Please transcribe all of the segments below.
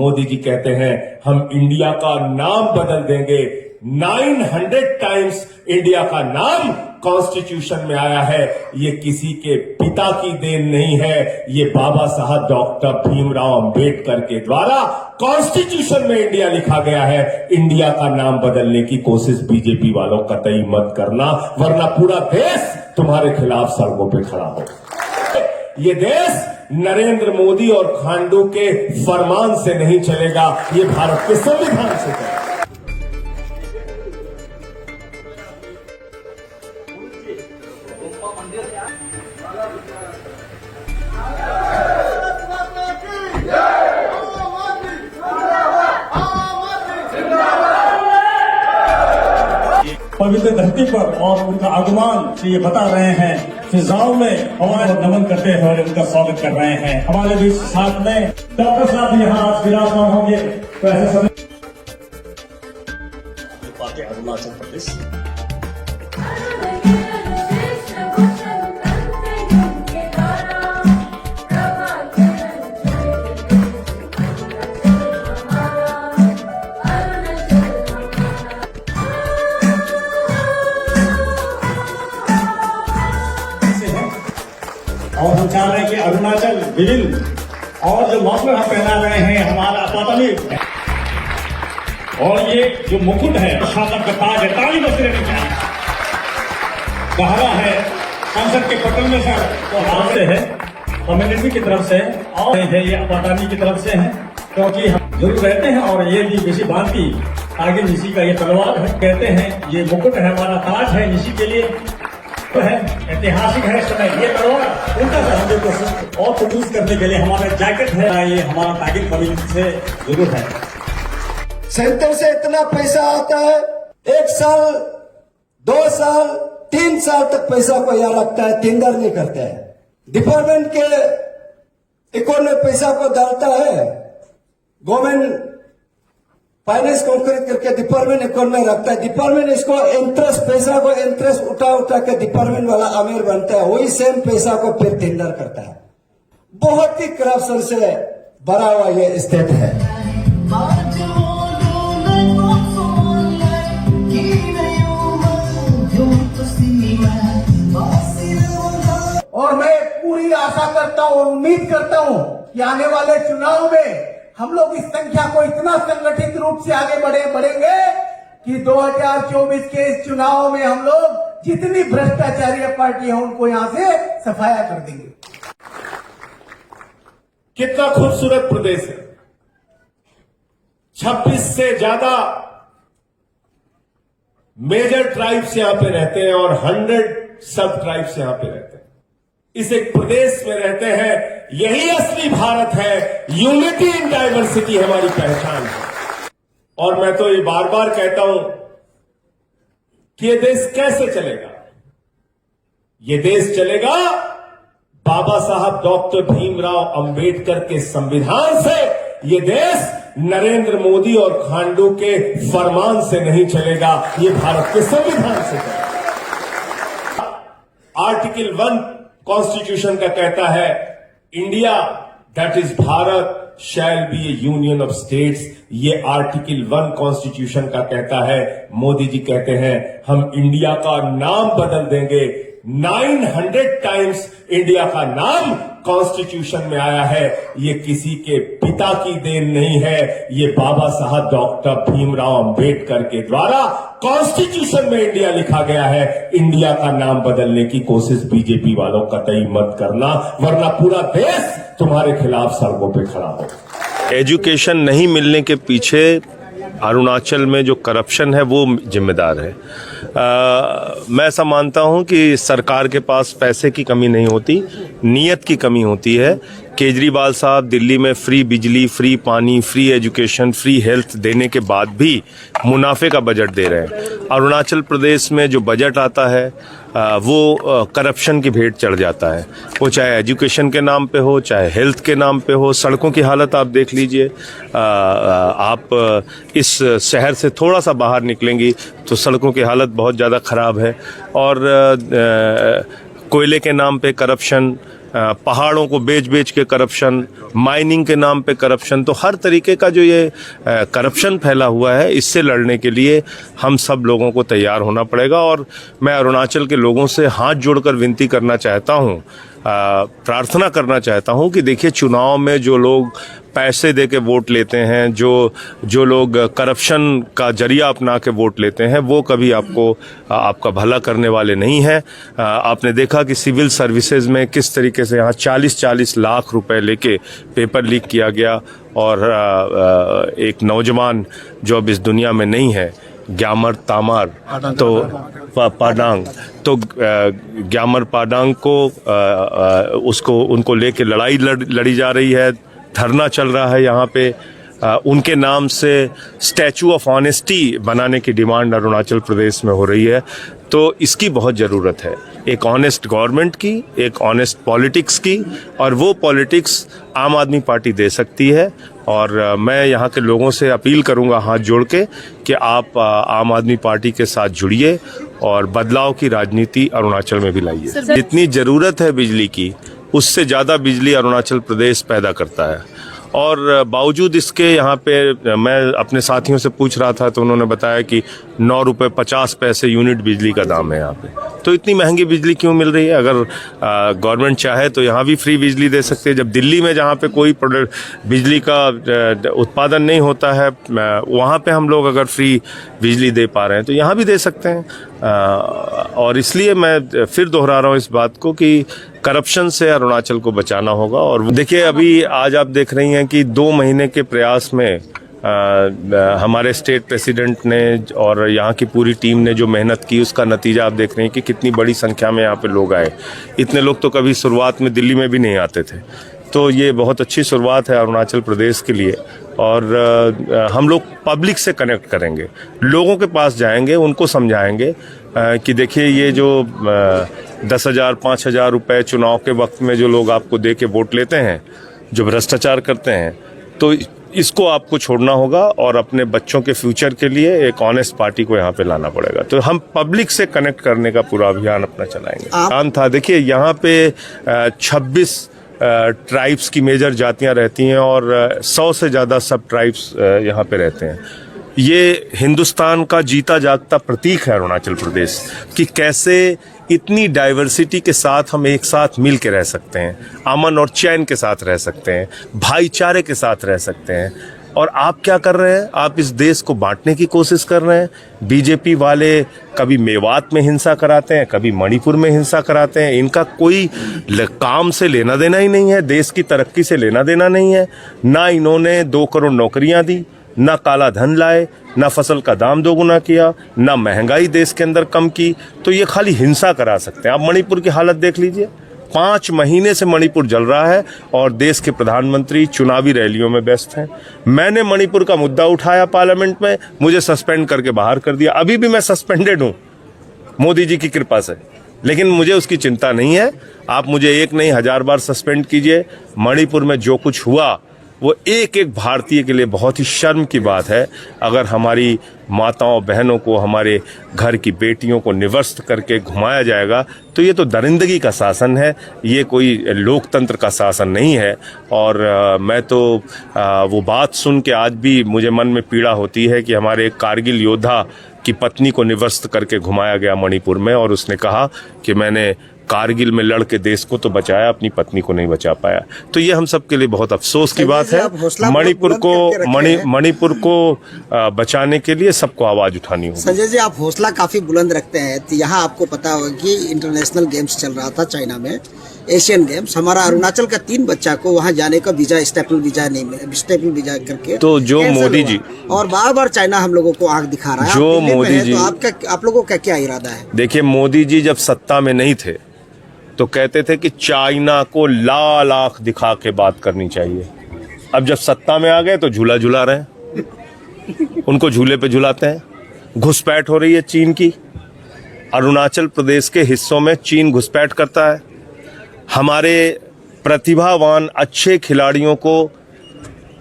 मोदी जी कहते हैं हम इंडिया का नाम बदल देंगे। 900 टाइम्स इंडिया का नाम कॉन्स्टिट्यूशन में आया है। ये किसी के पिता की देन नहीं है, ये बाबा साहब डॉक्टर भीमराव अंबेडकर के द्वारा कॉन्स्टिट्यूशन में इंडिया लिखा गया है। इंडिया का नाम बदलने की कोशिश बीजेपी वालों कतई मत करना, वरना पूरा देश तुम्हारे खिलाफ सड़कों पे खड़ा हो। ये देश नरेंद्र मोदी और खांडू के फरमान से नहीं चलेगा, ये भारत के संविधान से चलेगा। पवित्र धरती पर और उनका आगमन से ये बता रहे हैं, फिजाओं में हमारे नमन करते हैं और उनका स्वागत कर रहे हैं। हमारे बीच साथ में डॉक्टर साहब यहाँ आज विराजमान होंगे। तो ऐसे समय पार्टी अरुणाचल प्रदेश और हम चाह रहे हैं कि अरुणाचल विभिन्न और जो मौसम हम पहना रहे हैं हमारा पाताली और ये जो मुकुट है शासन का ताज है, ताली बजने नहीं चाहिए। गहरा है संसद के पटल में सर तो हाथ से है कम्युनिटी की तरफ से और है ये पाताली की तरफ से है, क्योंकि हम जरूर रहते हैं और ये भी किसी बात की आगे निशी का ये तलवार है, कहते हैं ये मुकुट है हमारा ताज है निशी के लिए तो है ऐतिहासिक है समय ये तलवार उनका हमने को और प्रोड्यूस करने के लिए हमारा जैकेट है, ये हमारा तागिद कम्युनिटी से जरूर है। सेंटर से इतना पैसा आता है, 1 साल 2 साल 3 साल तक पैसा को यहाँ रखता है, टेंडर नहीं करता है। डिपार्टमेंट के अकाउंट में पैसा को डालता है, गवर्नमेंट फाइनेंस कॉन्क्रीट करके डिपार्टमेंट अकाउंट में रखता है। डिपार्टमेंट इसको इंटरेस्ट पैसा को इंटरेस्ट उठा के डिपार्टमेंट वाला अमीर बनता है, वही सेम पैसा को फिर टेंडर करता है। बहुत ही करप्शन से भरा हुआ ये स्टेट है। और मैं पूरी आशा करता हूँ और उम्मीद करता हूँ कि आने वाले चुनाव में हम लोग इस संख्या को इतना संगठित रूप से आगे बढ़ेंगे कि 2024 के इस चुनाव में हम लोग जितनी भ्रष्टाचारी पार्टी है उनको यहां से सफाया कर देंगे। कितना खूबसूरत प्रदेश है। 26 से ज्यादा मेजर ट्राइब्स यहां पे रहते हैं और 100 सब ट्राइब्स यहां पे रहते हैं। इस एक प्रदेश में रहते हैं, यही असली भारत है। यूनिटी इन डाइवर्सिटी हमारी पहचान है। और मैं तो ये बार बार कहता हूं कि ये देश कैसे चलेगा। ये देश चलेगा बाबा साहब डॉक्टर भीमराव अंबेडकर के संविधान से। ये देश नरेंद्र मोदी और खांडू के फरमान से नहीं चलेगा, ये भारत के संविधान से चलेगा। आर्टिकल 1 कॉन्स्टिट्यूशन का कहता है India that is Bharat shall be A union of states. ये आर्टिकल 1 कॉन्स्टिट्यूशन का कहता है। मोदी जी कहते हैं हम इंडिया का नाम बदल देंगे। 900 टाइम्स इंडिया का नाम कॉन्स्टिट्यूशन में आया है। ये किसी के पिता की देन नहीं है, ये बाबा साहब डॉक्टर भीमराव अंबेडकर के द्वारा कॉन्स्टिट्यूशन में इंडिया लिखा गया है। इंडिया का नाम बदलने की कोशिश बीजेपी वालों कतई मत करना, वरना पूरा देश तुम्हारे खिलाफ सड़कों पे खड़ा हो। एजुकेशन नहीं मिलने के पीछे अरुणाचल में जो करप्शन है वो जिम्मेदार है। मैं ऐसा मानता हूं कि सरकार के पास पैसे की कमी नहीं होती, नीयत की कमी होती है। केजरीवाल साहब दिल्ली में फ्री बिजली, फ्री पानी, फ्री एजुकेशन, फ्री हेल्थ देने के बाद भी मुनाफे का बजट दे रहे हैं। अरुणाचल प्रदेश में जो बजट आता है वो करप्शन की भेंट चढ़ जाता है। वो चाहे एजुकेशन के नाम पे हो, चाहे हेल्थ के नाम पे हो। सड़कों की हालत आप देख लीजिए। आप इस शहर से थोड़ा सा बाहर निकलेंगी तो सड़कों की हालत बहुत ज़्यादा ख़राब है। और कोयले के नाम पे करप्शन, पहाड़ों को बेच बेच के करप्शन, माइनिंग के नाम पे करप्शन, तो हर तरीके का जो ये करप्शन फैला हुआ है, इससे लड़ने के लिए हम सब लोगों को तैयार होना पड़ेगा। और मैं अरुणाचल के लोगों से हाथ जोड़कर विनती करना चाहता हूँ, प्रार्थना करना चाहता हूँ कि देखिए, चुनाव में जो लोग पैसे दे के वोट लेते हैं, जो लोग करप्शन का जरिया अपना के वोट लेते हैं, वो कभी आपका भला करने वाले नहीं हैं। आपने देखा कि सिविल सर्विसेज में किस तरीके से यहाँ 40-40 लाख रुपए लेके पेपर लीक किया गया, और एक नौजवान जो अब इस दुनिया में नहीं है, ग्यामर तामार तो पाडांग, तो ग्यामर पाडांग को उनको लेके लड़ाई लड़ी जा रही है, धरना चल रहा है यहाँ पे। उनके नाम से स्टैचू ऑफ ऑनेस्टी बनाने की डिमांड अरुणाचल प्रदेश में हो रही है। तो इसकी बहुत ज़रूरत है, एक ऑनेस्ट गवर्नमेंट की, एक ऑनेस्ट पॉलिटिक्स की, और वो पॉलिटिक्स आम आदमी पार्टी दे सकती है। और मैं यहाँ के लोगों से अपील करूँगा हाथ जोड़ के कि आप आम आदमी पार्टी के साथ जुड़िए और बदलाव की राजनीति अरुणाचल में भी लाइए। जितनी ज़रूरत है बिजली की, उससे ज़्यादा बिजली अरुणाचल प्रदेश पैदा करता है। और बावजूद इसके यहाँ पे मैं अपने साथियों से पूछ रहा था, तो उन्होंने बताया कि 9 रुपये 50 पैसे यूनिट बिजली का दाम है यहाँ पे। तो इतनी महंगी बिजली क्यों मिल रही है? अगर गवर्नमेंट चाहे तो यहाँ भी फ्री बिजली दे सकते हैं। जब दिल्ली में जहाँ पे कोई बिजली का उत्पादन नहीं होता है, वहाँ पे हम लोग अगर फ्री बिजली दे पा रहे हैं, तो यहाँ भी दे सकते हैं। और इसलिए मैं फिर दोहरा रहा हूँ इस बात को कि करप्शन से अरुणाचल को बचाना होगा। और देखिए, अभी आज आप देख रही हैं कि 2 महीने के प्रयास में हमारे स्टेट प्रेसिडेंट ने और यहाँ की पूरी टीम ने जो मेहनत की, उसका नतीजा आप देख रहे हैं कि कितनी बड़ी संख्या में यहाँ पे लोग आए। इतने लोग तो कभी शुरुआत में दिल्ली में भी नहीं आते थे। तो ये बहुत अच्छी शुरुआत है अरुणाचल प्रदेश के लिए। और हम लोग पब्लिक से कनेक्ट करेंगे, लोगों के पास जाएंगे, उनको समझाएंगे कि देखिए, ये जो 10,000 5,000 रुपए चुनाव के वक्त में जो लोग आपको दे के वोट लेते हैं, जो भ्रष्टाचार करते हैं, तो इसको आपको छोड़ना होगा और अपने बच्चों के फ्यूचर के लिए एक ऑनेस्ट पार्टी को यहाँ पे लाना पड़ेगा। तो हम पब्लिक से कनेक्ट करने का पूरा अभियान अपना चलाएंगे। काम था, देखिए, यहाँ पे 26 ट्राइब्स की मेजर जातियाँ रहती हैं और 100 से ज़्यादा सब ट्राइब्स यहाँ पे रहते हैं। ये हिंदुस्तान का जीता जागता प्रतीक है अरुणाचल प्रदेश, कि कैसे इतनी डाइवर्सिटी के साथ हम एक साथ मिल के रह सकते हैं, अमन और चैन के साथ रह सकते हैं, भाईचारे के साथ रह सकते हैं। और आप क्या कर रहे हैं? आप इस देश को बांटने की कोशिश कर रहे हैं। बीजेपी वाले कभी मेवात में हिंसा कराते हैं, कभी मणिपुर में हिंसा कराते हैं। इनका कोई काम से लेना देना ही नहीं है, देश की तरक्की से लेना देना नहीं है। ना इन्होंने 2 करोड़ नौकरियां दी, ना काला धन लाए, ना फसल का दाम दोगुना किया, ना महंगाई देश के अंदर कम की। तो ये खाली हिंसा करा सकते हैं। आप मणिपुर की हालत देख लीजिए, 5 महीने से मणिपुर जल रहा है और देश के प्रधानमंत्री चुनावी रैलियों में व्यस्त हैं। मैंने मणिपुर का मुद्दा उठाया पार्लियामेंट में, मुझे सस्पेंड करके बाहर कर दिया। अभी भी मैं सस्पेंडेड हूं मोदी जी की कृपा से, लेकिन मुझे उसकी चिंता नहीं है। आप मुझे 1 नहीं 1000 बार सस्पेंड कीजिए। मणिपुर में जो कुछ हुआ वो एक एक भारतीय के लिए बहुत ही शर्म की बात है। अगर हमारी माताओं बहनों को, हमारे घर की बेटियों को निवस्त करके घुमाया जाएगा, तो ये तो दरिंदगी का शासन है, ये कोई लोकतंत्र का शासन नहीं है। और मैं तो वो बात सुन के आज भी मुझे मन में पीड़ा होती है कि हमारे एक कारगिल योद्धा की पत्नी को निवस्त करके घुमाया गया मणिपुर में, और उसने कहा कि मैंने कारगिल में लड़ के देश को तो बचाया, अपनी पत्नी को नहीं बचा पाया। तो ये हम सब के लिए बहुत अफसोस की बात है। मणिपुर को बचाने के लिए सबको आवाज उठानी होगी। संजय जी, आप हौसला काफी बुलंद रखते हैं। तो यहाँ आपको पता होगा कि इंटरनेशनल गेम्स चल रहा था चाइना में, एशियन गेम्स। हमारा अरुणाचल का 3 बच्चा को वहाँ जाने का वीजा, स्टेपल वीजा नहीं मिला, स्टेपल वीजा करके तो जो मोदी जी, और बार चाइना हम लोगों को आंख दिखा रहा है। जो मोदी जी, तो आप लोगों का क्या इरादा है? देखिए, मोदी जी जब सत्ता में नहीं थे तो कहते थे कि चाइना को लाल आंख दिखा के बात करनी चाहिए। अब जब सत्ता में आ गए तो झूला झुला रहे हैं, उनको झूले पे झुलाते हैं। घुसपैठ हो रही है चीन की, अरुणाचल प्रदेश के हिस्सों में चीन घुसपैठ करता है। हमारे प्रतिभावान अच्छे खिलाड़ियों को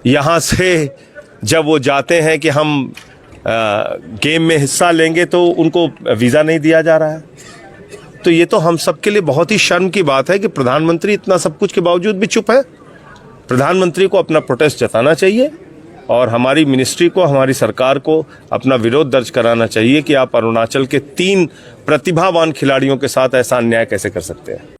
यहाँ से जब वो जाते हैं कि हम गेम में हिस्सा लेंगे, तो उनको वीज़ा नहीं दिया जा रहा है। तो ये तो हम सबके लिए बहुत ही शर्म की बात है कि प्रधानमंत्री इतना सब कुछ के बावजूद भी चुप है। प्रधानमंत्री को अपना प्रोटेस्ट जताना चाहिए और हमारी मिनिस्ट्री को, हमारी सरकार को अपना विरोध दर्ज कराना चाहिए कि आप अरुणाचल के 3 प्रतिभावान खिलाड़ियों के साथ ऐसा अन्याय कैसे कर सकते हैं।